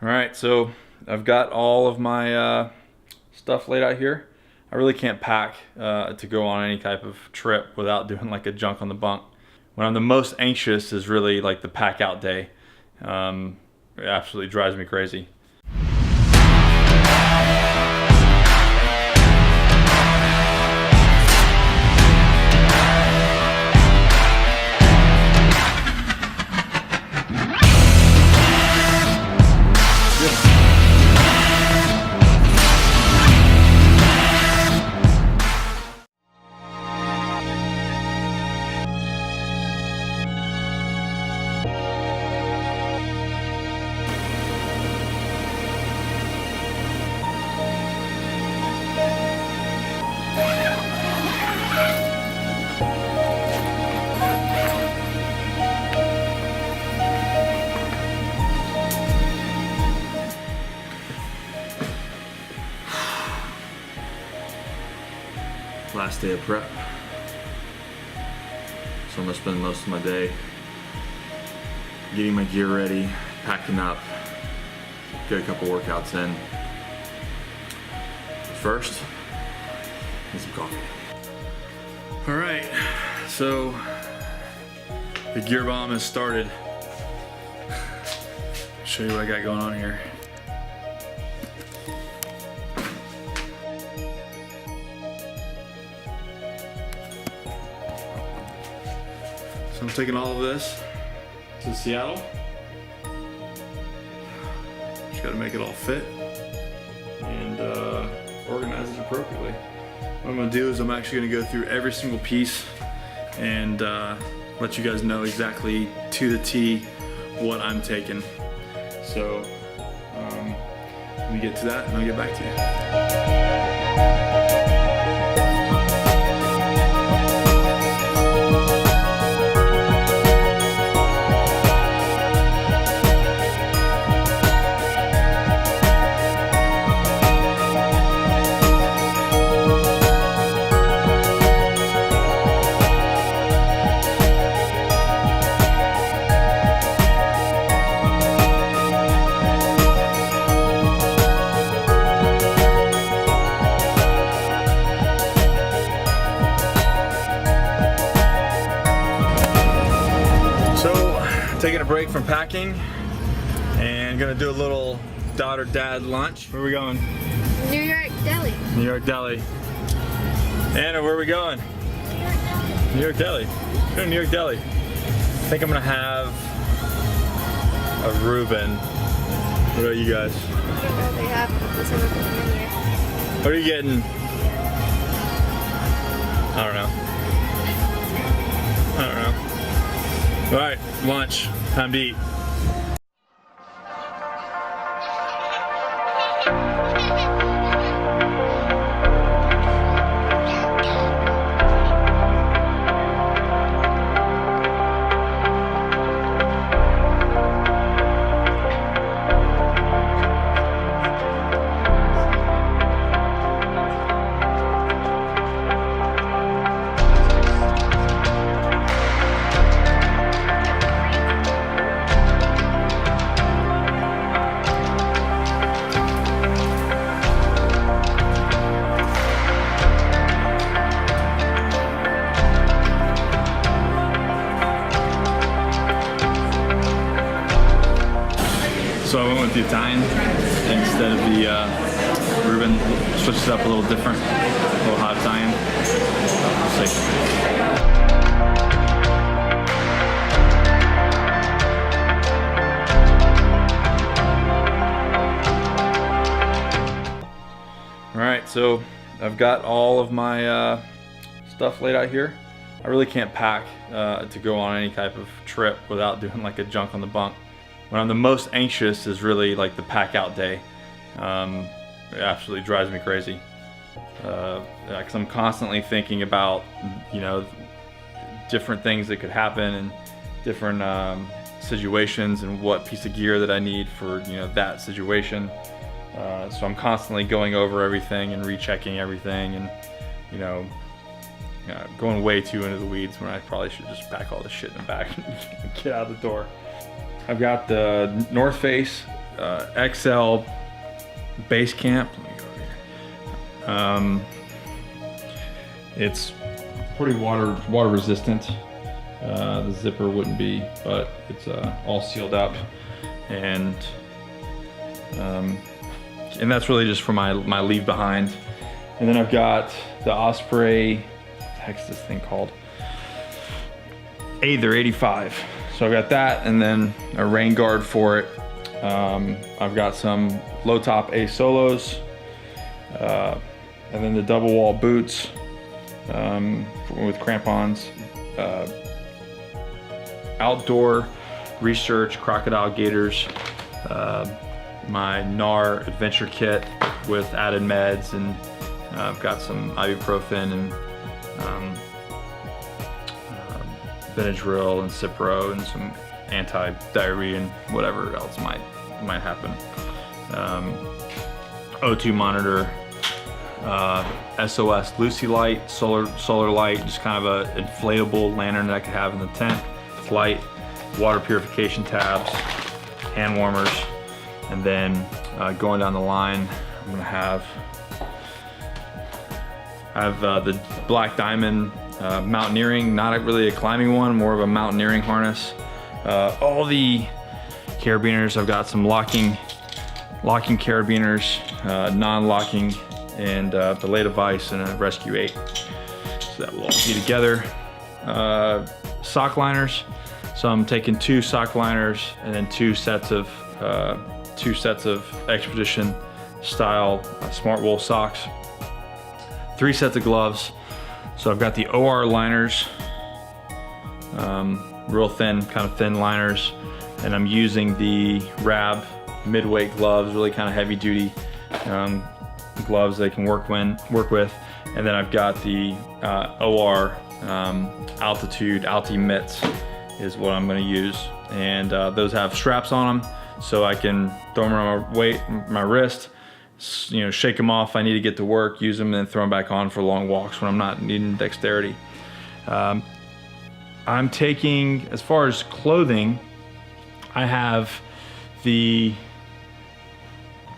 All right, so I've got all of my stuff laid out here. I really can't pack to go on any type of trip without doing like a junk on the bunk. When I'm the most anxious is really like the pack out day. It absolutely drives me crazy. Last day of prep, so I'm gonna spend most of my day getting my gear ready, packing up, get a couple workouts in. But first, get some coffee. All right, so the gear bomb has started. Show you what I got going on here. So I'm taking all of this to Seattle. Just gotta make it all fit and organize it appropriately. What I'm gonna do is I'm actually gonna go through every single piece and let you guys know exactly to the T what I'm taking. So let me get to that and I'll get back to you. Taking a break from packing and gonna do a little daughter-dad lunch. Where are we going? New York Deli. New York Deli. Anna, where are we going? New York Deli. We're going to New York Deli. I think I'm gonna have a Reuben. What about you guys? I don't know if they have this on the menu. What are you getting? I don't know. I don't know. All right, lunch, time to eat. So I went with the Italian instead of the Reuben. Switched it up a little different, a little hot Italian. All right, so I've got all of my stuff laid out here. I really can't pack to go on any type of trip without doing like a junk on the bunk. When I'm the most anxious is really like the pack out day. It absolutely drives me crazy. Because I'm constantly thinking about, you know, different things that could happen and different situations and what piece of gear that I need for, you know, that situation. So I'm constantly going over everything and rechecking everything and, you know, going way too into the weeds when I probably should just pack all this shit in the back and get out the door. I've got the North Face XL base camp. Let me go over here. It's pretty water resistant. The zipper wouldn't be, but it's all sealed up, and that's really just for my leave behind. And then I've got the Osprey, what the heck's this thing called? They're 85. So I've got that, and then a rain guard for it. I've got some low top A solos, and then the double wall boots with crampons. Outdoor research crocodile gaiters. My NAR adventure kit with added meds, and I've got some ibuprofen and Benadryl and Cipro and some anti-diarrhea and whatever else might happen. O2 monitor, SOS Lucy light, solar light, just kind of a inflatable lantern that I could have in the tent. It's light, water purification tabs, hand warmers, and then going down the line, I'm gonna have the Black Diamond mountaineering, not really a climbing one, more of a mountaineering harness. All the carabiners, I've got some locking carabiners, non-locking, and belay device and a Rescue 8. So that will all be together. Sock liners. So I'm taking 2 sock liners and then 2 sets of Expedition style smart wool socks. 3 sets of gloves. So I've got the OR liners, real thin, kind of thin liners, and I'm using the RAB midweight gloves, really kind of heavy duty gloves they can work with. And then I've got the OR Alti mitts is what I'm going to use, and those have straps on them, so I can throw them around my wrist, you know, shake them off if I need to get to work, use them, and then throw them back on for long walks when I'm not needing dexterity. I'm taking, as far as clothing, I have the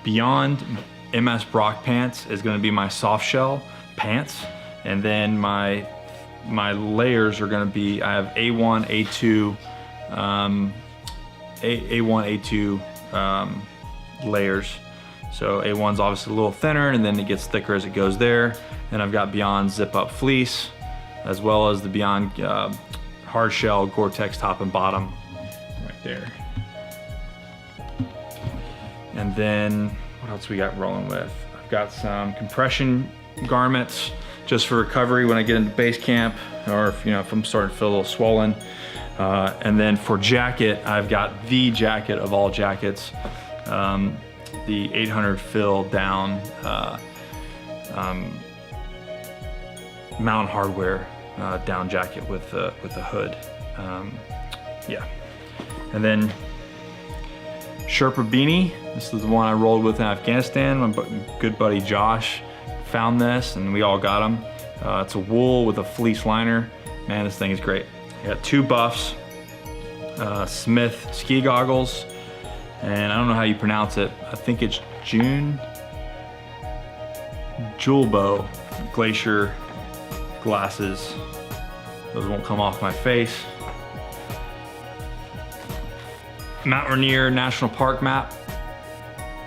Beyond MS Brock pants is going to be my soft shell pants, and then my layers are going to be, I have A1, A2, A1, A2 layers. So A1's obviously a little thinner, and then it gets thicker as it goes there. And I've got Beyond zip up fleece, as well as the Beyond hard shell Gore-Tex top and bottom right there. And then what else we got rolling with? I've got some compression garments just for recovery when I get into base camp, or if I'm starting to feel a little swollen. And then for jacket, I've got the jacket of all jackets, the 800 fill down Mountain Hardware down jacket with a hood. Yeah. And then Sherpa beanie. This is the one I rolled with in Afghanistan. My good buddy Josh found this, and we all got them. It's a wool with a fleece liner. Man, this thing is great. I got 2 buffs, Smith ski goggles, and I don't know how you pronounce it. I think it's Julbo glacier glasses. Those won't come off my face. Mount Rainier National Park map.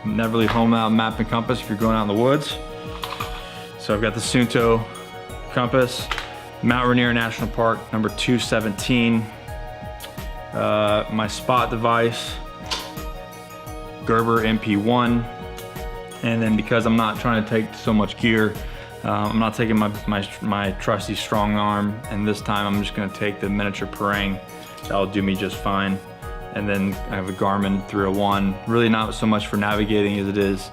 Never leave home without a map and compass if you're going out in the woods. So I've got the Sunto compass, Mount Rainier National Park, number 217. My spot device, Gerber MP1. And then because I'm not trying to take so much gear, I'm not taking my trusty strong arm, and this time I'm just gonna take the miniature Parang. That'll do me just fine. And then I have a Garmin 301, really not so much for navigating as it is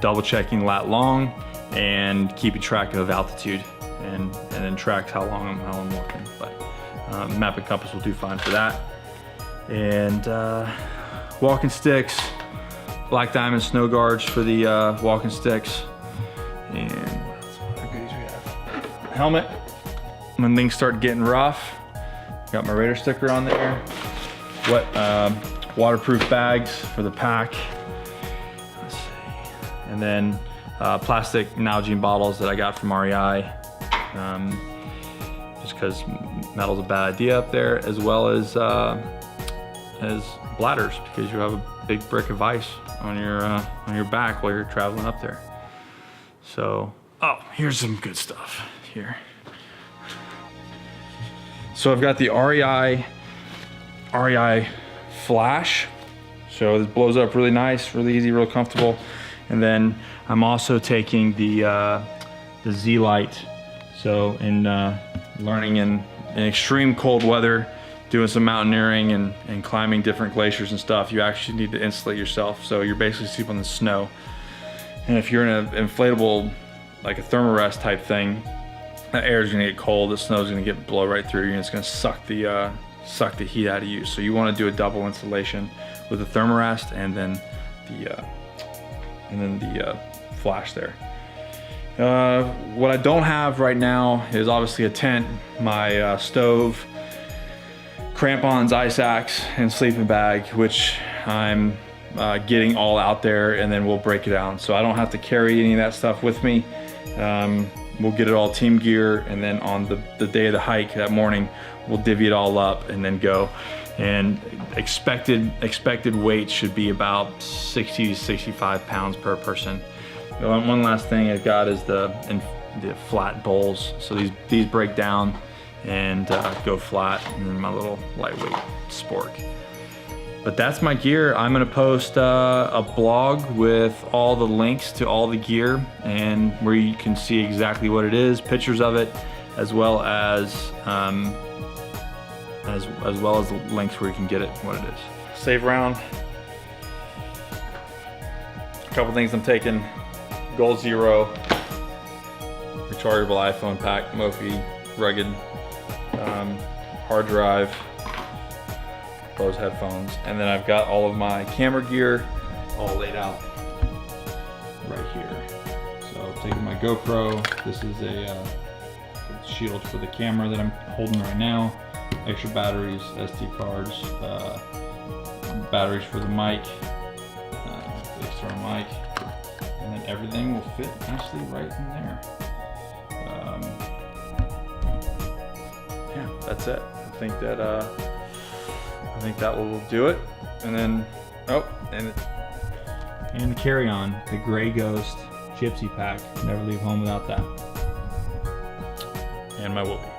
double checking lat long and keeping track of altitude, and then tracks how long I'm walking. But map and compass will do fine for that. And walking sticks, Black Diamond snow guards for the walking sticks. And what other goodies we have? Helmet, when things start getting rough. Got my radar sticker on there. waterproof bags for the pack. Let's see. And then plastic Nalgene bottles that I got from REI. Just because metal's a bad idea up there, as well as bladders, because you have a big brick of ice on your back while you're traveling up there. So, oh, here's some good stuff here. So I've got the REI flash. So this blows up really nice, really easy, real comfortable. And then I'm also taking the Z-Lite. So in learning in extreme cold weather, doing some mountaineering and climbing different glaciers and stuff, you actually need to insulate yourself. So you're basically sleeping on the snow. And if you're in an inflatable, like a thermarest type thing, the air is gonna get cold, the snow is gonna blow right through you, and it's gonna suck the heat out of you. So you wanna do a double insulation with the thermarest and then the flash there. What I don't have right now is obviously a tent, my stove, crampons, ice axe, and sleeping bag, which I'm getting all out there, and then we'll break it down. So I don't have to carry any of that stuff with me. We'll get it all team gear, and then on the day of the hike that morning, we'll divvy it all up and then go. And expected weight should be about 60 to 65 pounds per person. One last thing I've got is the flat bowls. So these break down and go flat, and then my little lightweight spork. But that's my gear. I'm gonna post a blog with all the links to all the gear, and where you can see exactly what it is, pictures of it, as well as the links where you can get it, what it is. Save round. A couple things I'm taking. Goal Zero, rechargeable iPhone pack, Mophie, rugged, hard drive, Bose headphones, and then I've got all of my camera gear all laid out right here. So I'm taking my GoPro. This is a shield for the camera that I'm holding right now. Extra batteries, SD cards, batteries for the mic, the external mic, and then everything will fit nicely right in there. Yeah, that's it. I think that will do it. And then, and the carry-on, the Gray Ghost Gypsy pack. Never leave home without that. And my whoopee.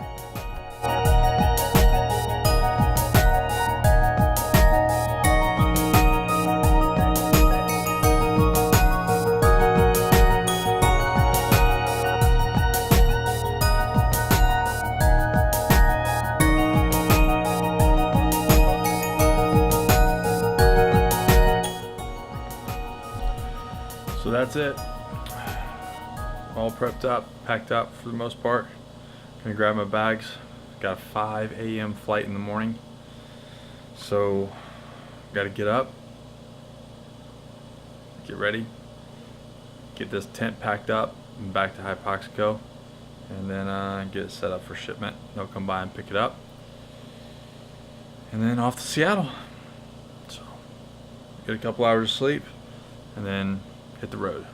So that's it. All prepped up, packed up for the most part. Gonna grab my bags. Got a 5 a.m. flight in the morning. So gotta get up, get ready, get this tent packed up and back to Hypoxico, and then get it set up for shipment. They'll come by and pick it up. And then off to Seattle. So get a couple hours of sleep and then hit the road.